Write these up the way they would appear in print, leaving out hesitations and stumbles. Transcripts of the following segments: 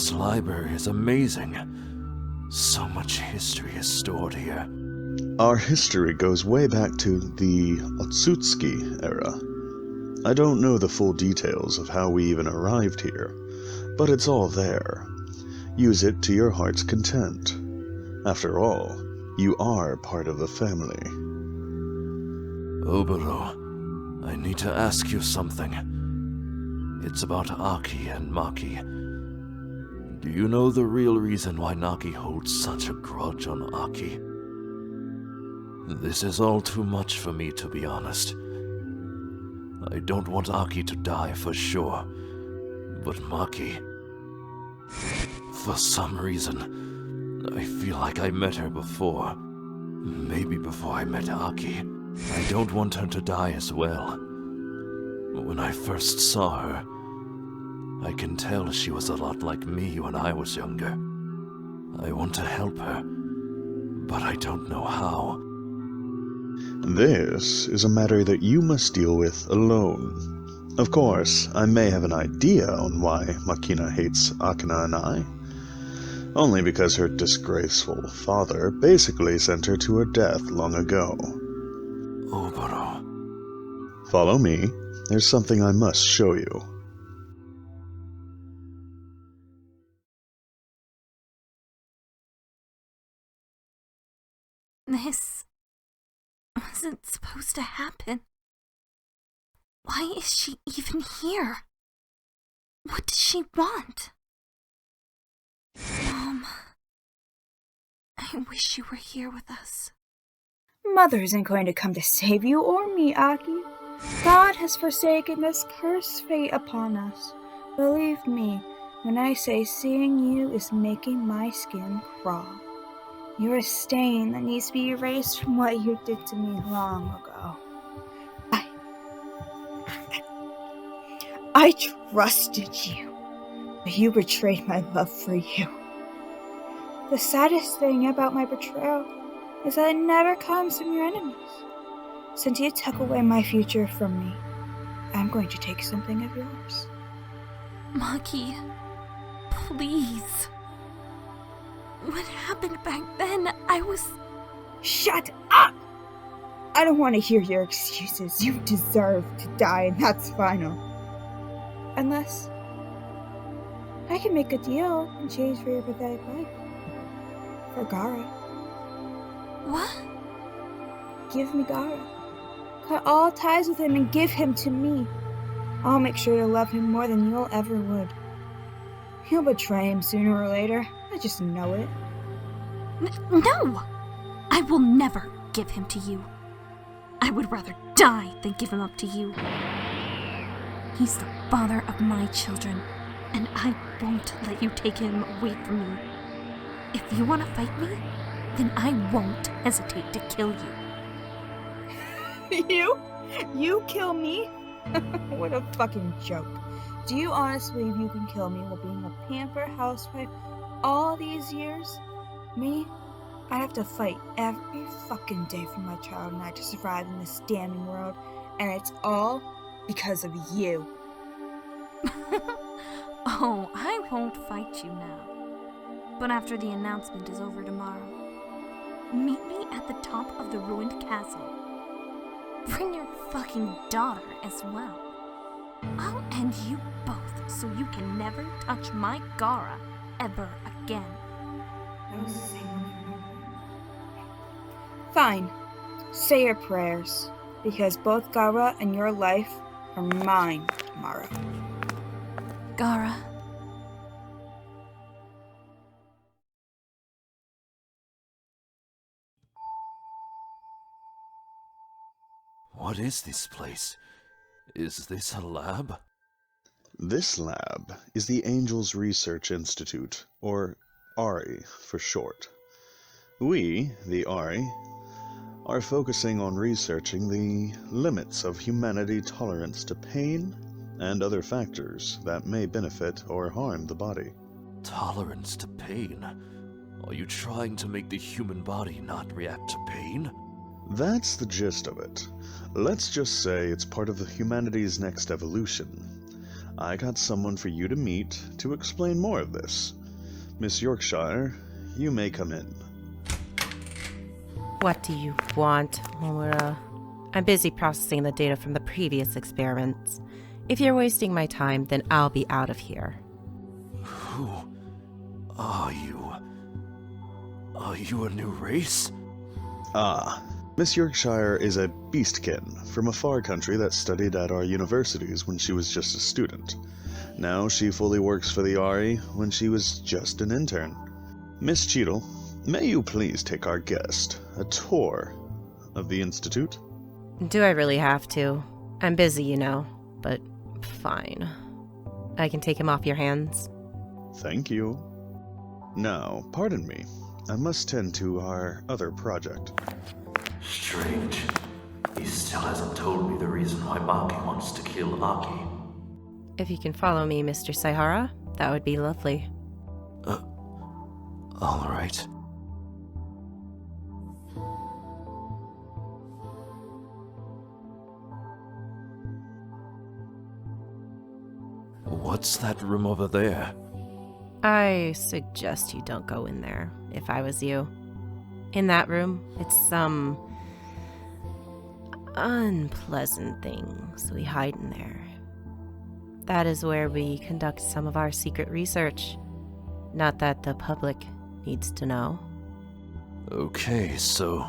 This library is amazing. So much history is stored here. Our history goes way back to the Otsutsuki era. I don't know the full details of how we even arrived here, but it's all there. Use it to your heart's content. After all, you are part of the family. Oboro, I need to ask you something. It's about Aki and Maki. Do you know the real reason why Naki holds such a grudge on Aki? This is all too much for me, to be honest. I don't want Aki to die for sure, but Maki... For some reason, I feel like I met her before. Maybe before I met Aki. I don't want her to die as well. When I first saw her, I can tell she was a lot like me when I was younger. I want to help her, but I don't know how. This is a matter that you must deal with alone. Of course, I may have an idea on why Makina hates Akina and I. Only because her disgraceful father basically sent her to her death long ago. Oboro. Follow me. There's something I must show you. This wasn't supposed to happen. Why is she even here? What does she want? Mom, I wish you were here with us. Mother isn't going to come to save you or me, Aki. God has forsaken this cursed fate upon us. Believe me when I say seeing you is making my skin crawl. You're a stain that needs to be erased from what you did to me long ago. I trusted you, but you betrayed my love for you. The saddest thing about my betrayal is that it never comes from your enemies. Since you took away my future from me, I'm going to take something of yours. Maki, please. What happened back then? I was... Shut up! I don't want to hear your excuses. You deserve to die, and that's final. Unless I can make a deal in exchange for your pathetic life. For Gaara. What? Give me Gaara. Cut all ties with him and give him to me. I'll make sure to love him more than you'll ever would. You'll betray him sooner or later. I just know it. No! I will never give him to you. I would rather die than give him up to you. He's the father of my children, and I won't let you take him away from me. If you want to fight me, then I won't hesitate to kill you. You kill me? What a fucking joke. Do you honestly believe you can kill me while being a pampered housewife all these years? Me? I have to fight every fucking day for my child and I to survive in this damning world, and it's all because of you. Oh, I won't fight you now. But after the announcement is over tomorrow, meet me at the top of the ruined castle. Bring your fucking daughter as well. I'll end you both so you can never touch my Gaara ever again. Fine. Say your prayers, because both Gaara and your life are mine tomorrow. Gaara. What is this place? Is this a lab? This lab is the Angels Research Institute, or ARI for short. We, the ARI, are focusing on researching the limits of humanity tolerance to pain and other factors that may benefit or harm the body. Tolerance to pain? Are you trying to make the human body not react to pain? That's the gist of it. Let's just say it's part of humanity's next evolution. I got someone for you to meet to explain more of this. Miss Yorkshire, you may come in. What do you want, Homura? I'm busy processing the data from the previous experiments. If you're wasting my time, then I'll be out of here. Who are you? Are you a new race? Miss Yorkshire is a beastkin from a far country that studied at our universities when she was just a student. Now she fully works for the Ari when she was just an intern. Miss Cheadle, may you please take our guest a tour of the Institute? Do I really have to? I'm busy, you know, but fine. I can take him off your hands. Thank you. Now, pardon me. I must tend to our other project. Strange. He still hasn't told me the reason why Maki wants to kill Aki. If you can follow me, Mr. Saihara, that would be lovely. All right. What's that room over there? I suggest you don't go in there, if I was you. In that room, it's some unpleasant things we hide in there. That is where we conduct some of our secret research. Not that the public needs to know. Okay, so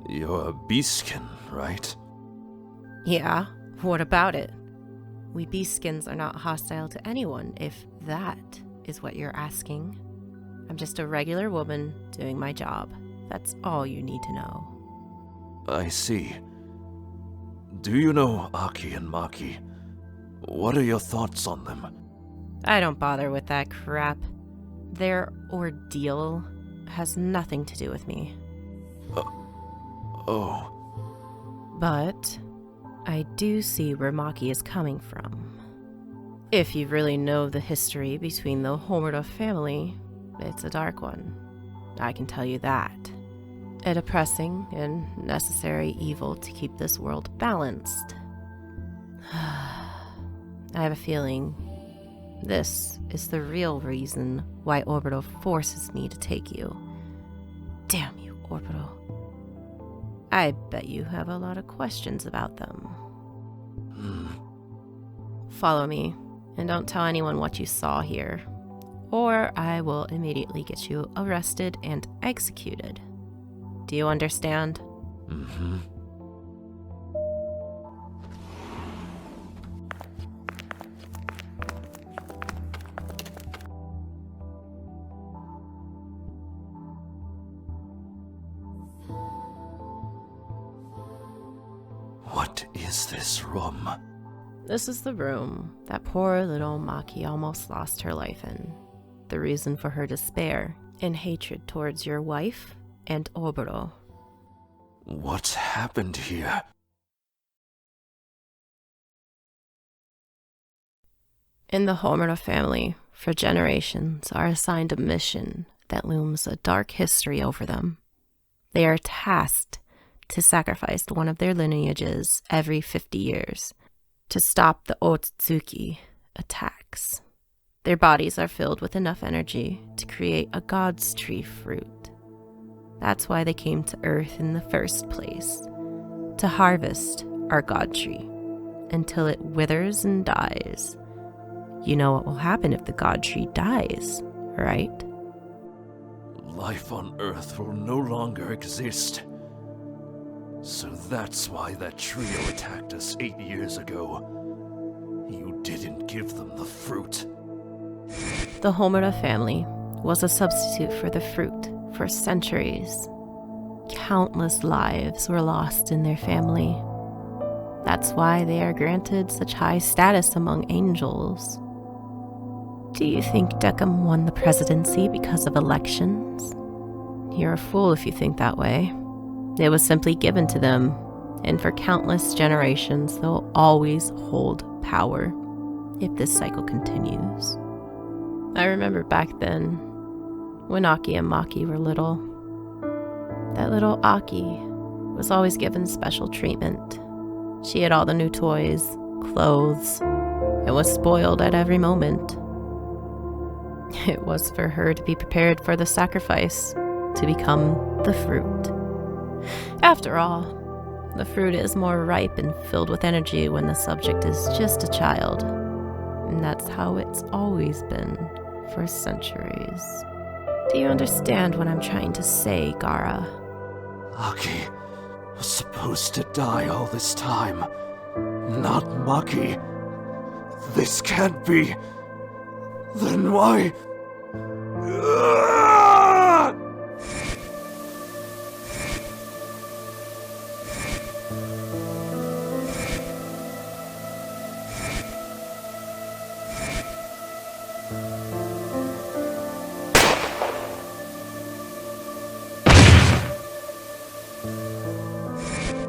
you're a beastkin, right? Yeah, what about it? We beastskins are not hostile to anyone, if that is what you're asking. I'm just a regular woman doing my job. That's all you need to know. I see. Do you know Aki and Maki? What are your thoughts on them? I don't bother with that crap. Their ordeal has nothing to do with me. Oh, But I do see where Maki is coming from. If you really know the history between the Homura family, it's a dark one. I can tell you that. A depressing and necessary evil to keep this world balanced. I have a feeling this is the real reason why Oboro forces me to take you. Damn you, Oboro. I bet you have a lot of questions about them. Follow me, and don't tell anyone what you saw here, or I will immediately get you arrested and executed. Do you understand? Mm-hmm. What is this room? This is the room that poor little Maki almost lost her life in. The reason for her despair and hatred towards your wife and Oboro. What's happened here? In the Homura family, for generations, are assigned a mission that looms a dark history over them. They are tasked to sacrifice one of their lineages every 50 years to stop the Otsutsuki attacks. Their bodies are filled with enough energy to create a god's tree fruit. That's why they came to Earth in the first place, to harvest our god tree until it withers and dies. You know what will happen if the god tree dies, right? Life on Earth will no longer exist. So that's why that trio attacked us 8 years ago. You didn't give them the fruit. The Homura family was a substitute for the fruit for centuries. Countless lives were lost in their family. That's why they are granted such high status among angels. Do you think Decim won the presidency because of elections? You're a fool if you think that way. It was simply given to them, and for countless generations they'll always hold power if this cycle continues. I remember back then, when Aki and Maki were little. That little Aki was always given special treatment. She had all the new toys, clothes, and was spoiled at every moment. It was for her to be prepared for the sacrifice, to become the fruit. After all, the fruit is more ripe and filled with energy when the subject is just a child. And that's how it's always been for centuries. Do you understand what I'm trying to say, Gaara? Aki was supposed to die all this time. Not Maki. This can't be. Then why?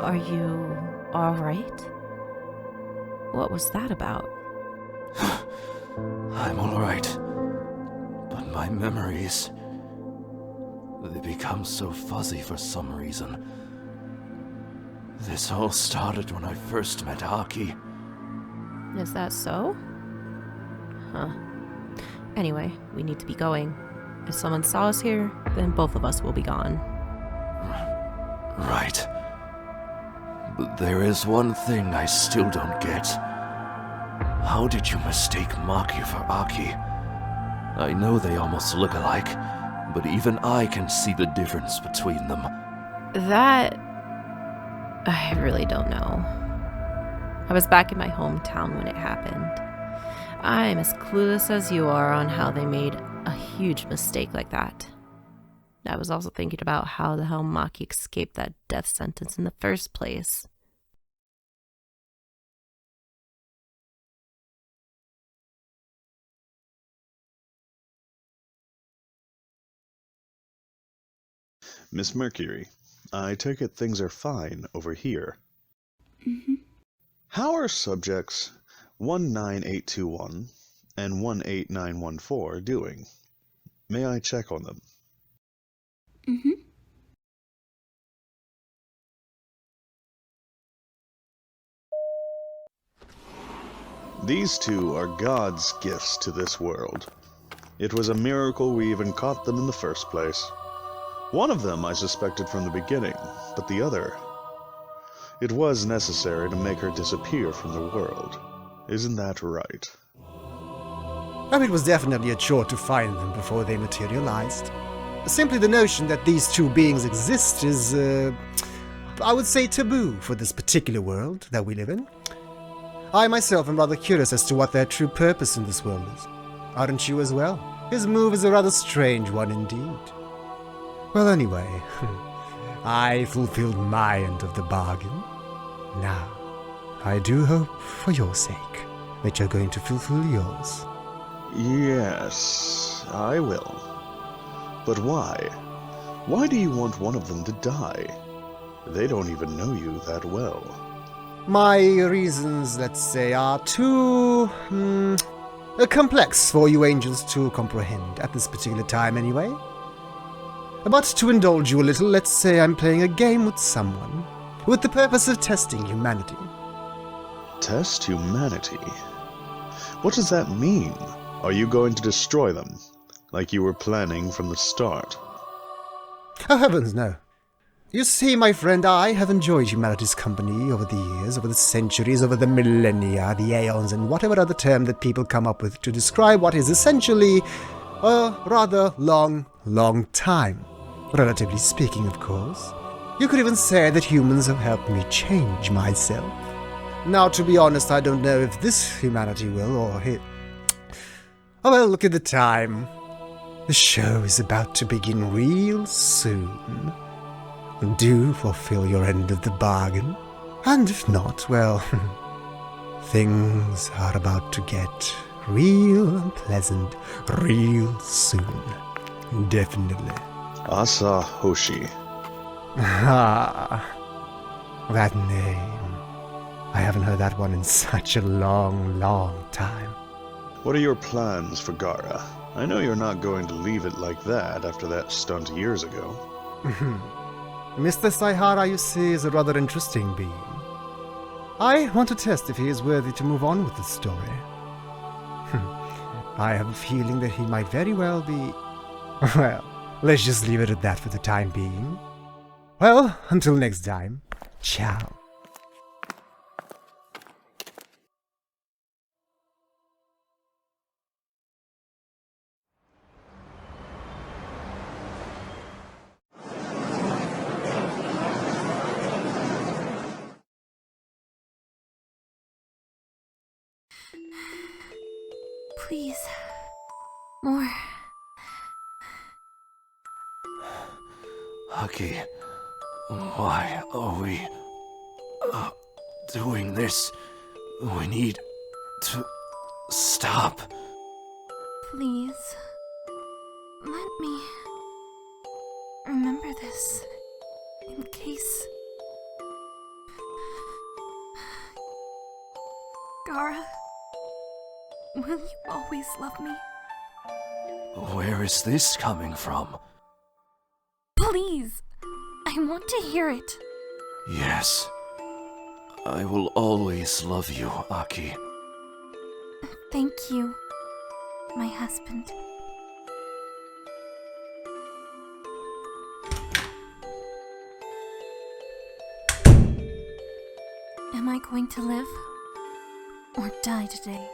Are you all right? What was that about? I'm all right. But my memories, they become so fuzzy for some reason. This all started when I first met Aki. Is that so? Huh. Anyway, we need to be going. If someone saw us here, then both of us will be gone. Right. But there is one thing I still don't get. How did you mistake Maki for Aki? I know they almost look alike, but even I can see the difference between them. That... I really don't know. I was back in my hometown when it happened. I'm as clueless as you are on how they made a huge mistake like that. I was also thinking about how the hell Maki escaped that death sentence in the first place. Miss Mercury, I take it things are fine over here. Mm-hmm. How are subjects 19821 and 18914 doing? May I check on them? Mm-hmm. These two are God's gifts to this world. It was a miracle we even caught them in the first place. One of them I suspected from the beginning, but the other... It was necessary to make her disappear from the world. Isn't that right? Oh, it was definitely a chore to find them before they materialized. Simply the notion that these two beings exist is, I would say, taboo for this particular world that we live in. I myself am rather curious as to what their true purpose in this world is. Aren't you as well? His move is a rather strange one indeed. Well, anyway, I fulfilled my end of the bargain. Now, I do hope, for your sake, that you're going to fulfill yours. Yes, I will. But why? Why do you want one of them to die? They don't even know you that well. My reasons, let's say, are too... complex for you angels to comprehend at this particular time, anyway. But to indulge you a little, let's say I'm playing a game with someone, with the purpose of testing humanity. Test humanity? What does that mean? Are you going to destroy them, like you were planning from the start? Oh, heavens, no. You see, my friend, I have enjoyed humanity's company over the years, over the centuries, over the millennia, the aeons, and whatever other term that people come up with to describe what is essentially a rather long time. Relatively speaking, of course. You could even say that humans have helped me change myself. Now, to be honest, I don't know if this humanity will, or it... Oh, well, look at the time. The show is about to begin real soon. Do fulfill your end of the bargain. And if not, well, things are about to get real unpleasant real soon. Definitely. Asa Hoshi. Ah, that name. I haven't heard that one in such a long time. What are your plans for Gaara? I know you're not going to leave it like that after that stunt years ago. Mr. Saihara, you see, is a rather interesting being. I want to test if he is worthy to move on with the story. I have a feeling that he might very well be... Well, let's just leave it at that for the time being. Well, until next time, ciao. Please. More. Aki, why are we doing this? We need to stop. Please. Let me remember this. In case... Gaara, will you always love me? Where is this coming from? Please! I want to hear it. Yes, I will always love you, Aki. Thank you, my husband. Am I going to live or die today?